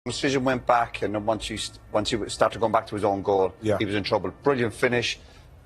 decision went back, and then once he started going back to his own goal, he was in trouble. Brilliant finish,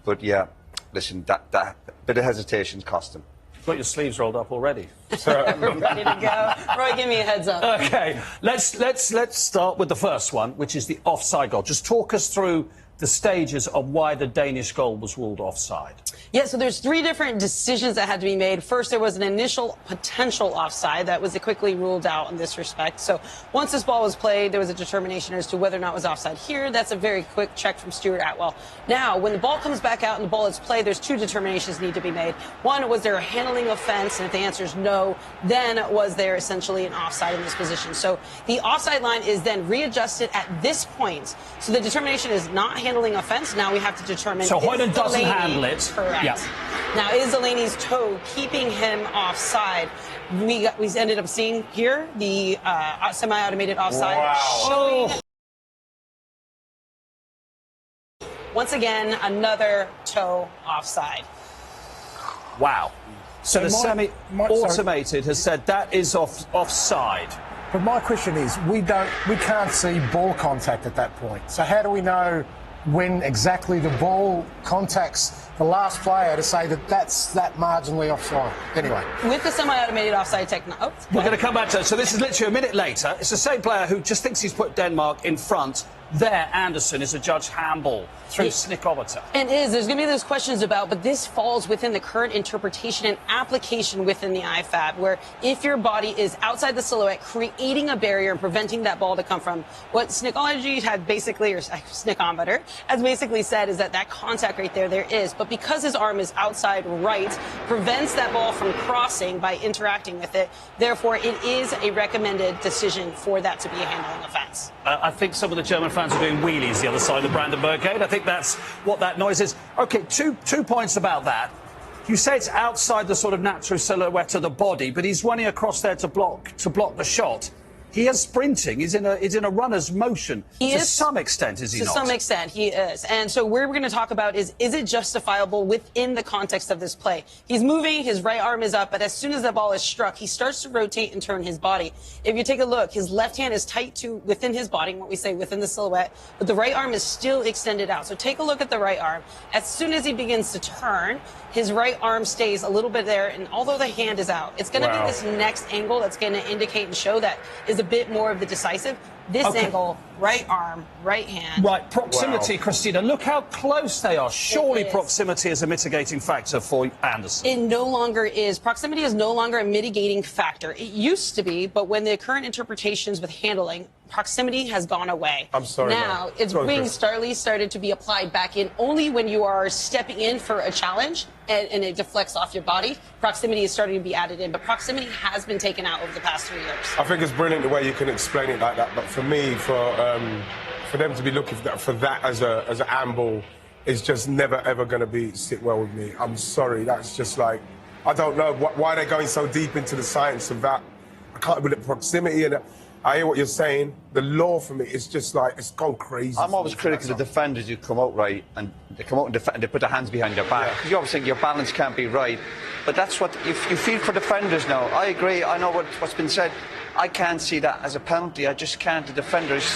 but yeah, listen, that bit of hesitation's cost him. You've got your sleeves rolled up already. Ready to go. Roy, give me a heads up. Okay, let's start with the first one, which is the offside goal. Just talk us through the stages of why the Danish goal was ruled offside. Yeah, so there's 3 different decisions that had to be made. First, there was an initial potential offside that was quickly ruled out in this respect. So once this ball was played, there was a determination as to whether or not it was offside here. That's a very quick check from Stuart Atwell. Now, when the ball comes back out and the ball is played, there's 2 determinations need to be made. One, was there a handling offense? And if the answer is no, then was there essentially an offside in this position? So the offside line is then readjusted at this point. So the determination is not handling offense. Now we have to determine. So Hoyland doesn't handle it. Correct. Yeah. Now, is Delaney's toe keeping him offside? We ended up seeing here the semi-automated offside. Wow. Showing once again another toe offside. Wow. So the semi-automated has said that is offside. But my question is, we can't see ball contact at that point. So how do we know when exactly the ball contacts the last player to say that that's that marginally offside? Anyway. With the semi-automated offside technology. We're going to come back to it. So this is literally a minute later. It's the same player who just thinks he's put Denmark in front. There, Anderson is a judge handball through snickometer. And there's going to be those questions about, but this falls within the current interpretation and application within the IFAB, where if your body is outside the silhouette, creating a barrier and preventing that ball to come from, what Snickology had basically, or Snickometer has basically said is that contact right there is. But because his arm is outside right, prevents that ball from crossing by interacting with it. Therefore, it is a recommended decision for that to be a handling offense. I think some of the German fans are doing wheelies the other side of the Brandenburg Gate. I think that's what that noise is. OK, two points about that. You say it's outside the sort of natural silhouette of the body, but he's running across there to block the shot. He is sprinting. He's in a runner's motion. To some extent, is he not? To some extent, he is. And so where we're going to talk about is it justifiable within the context of this play? He's moving, his right arm is up, but as soon as the ball is struck, he starts to rotate and turn his body. If you take a look, his left hand is tight to within his body, what we say within the silhouette, but the right arm is still extended out. So take a look at the right arm. As soon as he begins to turn, his right arm stays a little bit there, and although the hand is out, it's going to be this next angle that's going to indicate and show that is a bit more of the decisive. This angle, right arm, right hand. Right, proximity, Christina. Look how close they are. Surely proximity is a mitigating factor for Anderson. It no longer is. Proximity is no longer a mitigating factor. It used to be, but when the current interpretations with handling, proximity has gone away. I'm sorry. Now, it's being started to be applied back in only when you are stepping in for a challenge and it deflects off your body. Proximity is starting to be added in, but proximity has been taken out over the past 3 years. I think it's brilliant the way you can explain it like that, but for me, for them to be looking for that as an handball is just never ever going to sit well with me. I'm sorry, that's just like, I don't know why they're going so deep into the science of that. I can't with the proximity, and I hear what you're saying. The law for me is just like, it's gone crazy. I'm always critical of defenders who come out right and they come out and defend, they put their hands behind their back. Because you always think your balance can't be right. But that's what you feel for defenders now. I agree. I know what's been said. I can't see that as a penalty. I just can't. The defenders.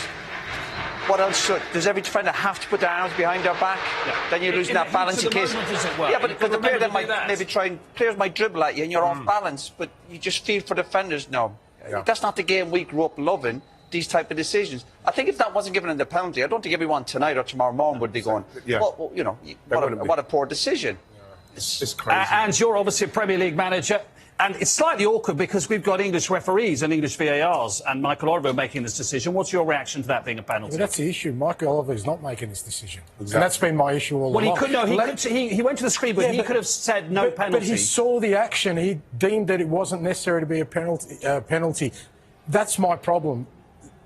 What else does every defender have to put their arms behind their back? Yeah. Then you're losing that balance in case. Yeah, but the player that might maybe players might dribble at you and you're off balance. But you just feel for defenders now. Yeah. That's not the game we grew up loving. These type of decisions. I think if that wasn't given in the penalty, I don't think everyone tonight or tomorrow morning would be going, well, you know, what a poor decision. Yeah. It's crazy. And you're obviously a Premier League manager. And it's slightly awkward because we've got English referees and English VARs and Michael Oliver making this decision. What's your reaction to that being a penalty? Well, that's the issue. Michael Oliver is not making this decision. Exactly. And that's been my issue all along. He went to the screen, but he could have said no penalty. But he saw the action. He deemed that it wasn't necessary to be a penalty. That's my problem.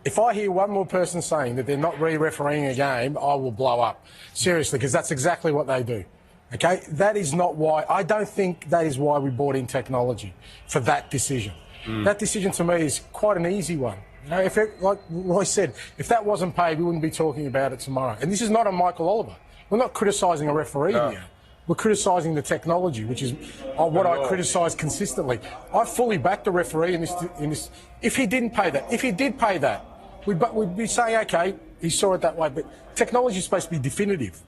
If I hear one more person saying that they're not re-refereeing a game, I will blow up. Seriously, because that's exactly what they do. Okay, that is not why. I don't think that is why we brought in technology for that decision. That decision to me is quite an easy one. You know, if it, like Roy said, if that wasn't paid, we wouldn't be talking about it tomorrow. And this is not on Michael Oliver. We're not criticising a referee here. We're criticising the technology, which is what I criticise consistently. I fully back the referee in this. If he didn't pay that, if he did pay that, we'd be saying, OK, he saw it that way, but technology is supposed to be definitive.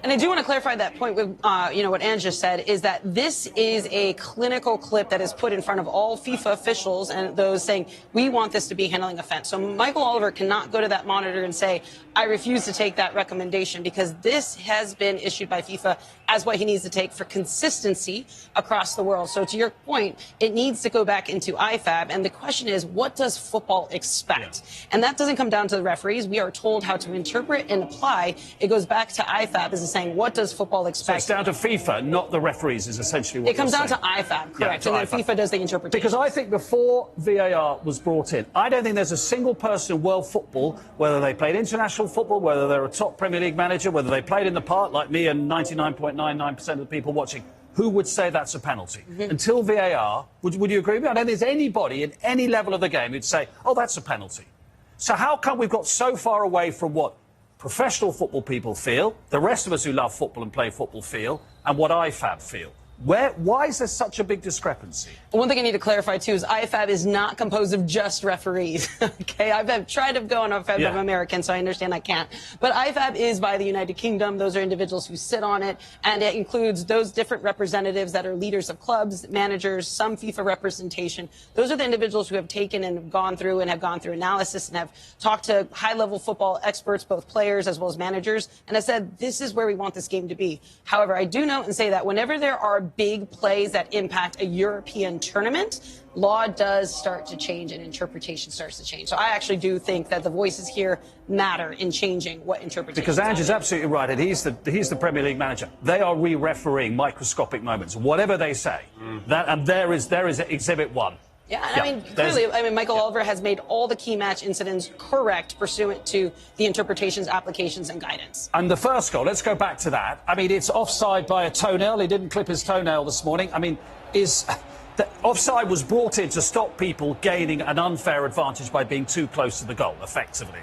And I do want to clarify that point with, what Ange just said, is that this is a clinical clip that is put in front of all FIFA officials and those saying, we want this to be handling offense. So Michael Oliver cannot go to that monitor and say, I refuse to take that recommendation, because this has been issued by FIFA as what he needs to take for consistency across the world. So to your point, it needs to go back into IFAB. And the question is, what does football expect? And that doesn't come down to the referees. We are told how to interpret and apply. It goes back to IFAB as saying, what does football expect? So it's down to FIFA, not the referees, is essentially what it comes down saying. to IFAB, correct? Yeah, and then FIFA does the interpretation. Because I think before VAR was brought in, I don't think there's a single person in world football, whether they played international football, whether they're a top Premier League manager, whether they played in the park like me and 99.99% of the people watching, who would say that's a penalty. Until VAR, would you agree with me? I don't think there's anybody at any level of the game who'd say, oh, that's a penalty. So how come we've got so far away from what professional football people feel, the rest of us who love football and play football feel, and what IFAB feel? Why is there such a big discrepancy? One thing I need to clarify, too, is IFAB is not composed of just referees. OK, I've tried to go on IFAB. I'm American, so I understand I can't. But IFAB is by the United Kingdom. Those are individuals who sit on it. And it includes those different representatives that are leaders of clubs, managers, some FIFA representation. Those are the individuals who have taken and gone through analysis and have talked to high-level football experts, both players as well as managers, and have said, this is where we want this game to be. However, I do note and say that whenever there are big plays that impact a European tournament, law does start to change and interpretation starts to change. So I actually do think that the voices here matter in changing what interpretation. Because Ange is absolutely right, and he's the Premier League manager. They are re-refereeing microscopic moments, whatever they say. And there is Exhibit 1. Yeah, and I mean, clearly, Michael Oliver has made all the key match incidents correct pursuant to the interpretations, applications, and guidance. And the first goal, let's go back to that. I mean, it's offside by a toenail. He didn't clip his toenail this morning. I mean, the offside was brought in to stop people gaining an unfair advantage by being too close to the goal, effectively.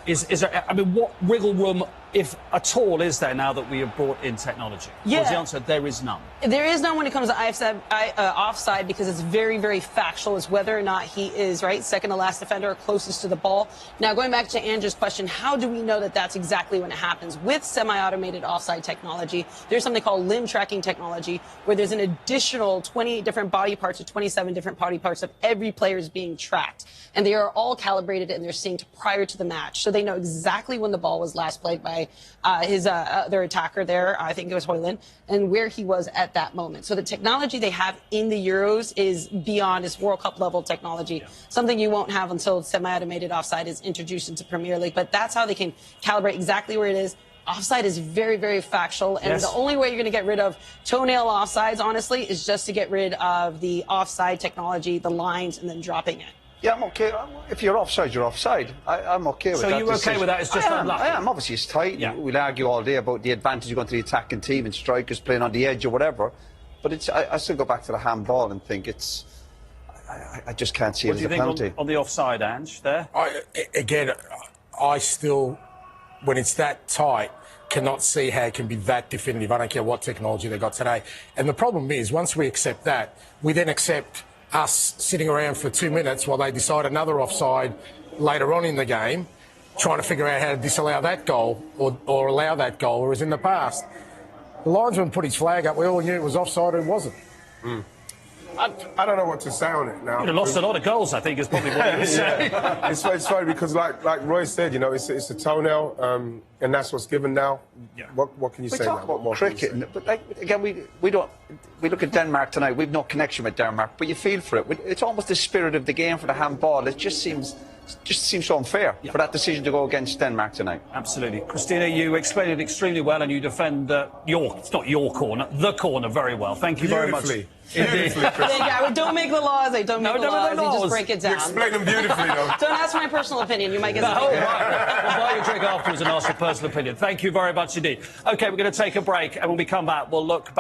Is there, I mean, what wiggle room, if at all, is there now that we have brought in technology? Yeah. Was the answer, there is none? There is none when it comes to offside, because it's very, very factual as whether or not he is, second to last defender or closest to the ball. Now, going back to Andrew's question, how do we know that that's exactly when it happens? With semi-automated offside technology, there's something called limb tracking technology, where there's an additional 28 different body parts or 27 different body parts of every player is being tracked. And they are all calibrated and they're synced prior to the match. So they know exactly when the ball was last played by their attacker there, I think it was Højlund, and where he was at that moment. So the technology they have in the Euros is beyond its World Cup level technology, something you won't have until semi-automated offside is introduced into Premier League. But that's how they can calibrate exactly where it is. Offside is very, very factual, and the only way you're going to get rid of toenail offsides, honestly, is just to get rid of the offside technology, the lines, and then dropping it. Yeah, I'm okay. If you're offside, you're offside. I'm okay with that. So you're okay with that? It's just unlucky? I am. Obviously, it's tight. Yeah. We'll argue all day about the advantage of going to the attacking team and strikers playing on the edge or whatever. But I still go back to the handball and think it's... I just can't see it as a penalty. What do you think on the offside, Ange, there? I still, when it's that tight, cannot see how it can be that definitive. I don't care what technology they got today. And the problem is, once we accept that, we then accept us sitting around for 2 minutes while they decide another offside later on in the game, trying to figure out how to disallow that goal or allow that goal, whereas in the past, the linesman put his flag up, we all knew it was offside, it wasn't. I don't know what to say on it now. You'd have lost a lot of goals, I think, is probably what he would say. It's funny because, like Roy said, you know, it's a toenail, and that's what's given now. Yeah. What can you say now? We talk about cricket, but again, we don't. We look at Denmark tonight. We've no connection with Denmark, but you feel for it. It's almost the spirit of the game for the handball. It just seems so unfair for that decision to go against Denmark tonight. Absolutely. Christina, you explained it extremely well, and you defend it's not your corner, the corner very well. Thank you very much. Beautifully, Yeah, don't make the laws. I don't make the laws. You just break it down. You explain them beautifully, though. Don't ask my personal opinion. You might get Right. We'll buy you a drink afterwards and ask your personal opinion. Thank you very much indeed. OK, we're going to take a break, and when we come back, we'll look back.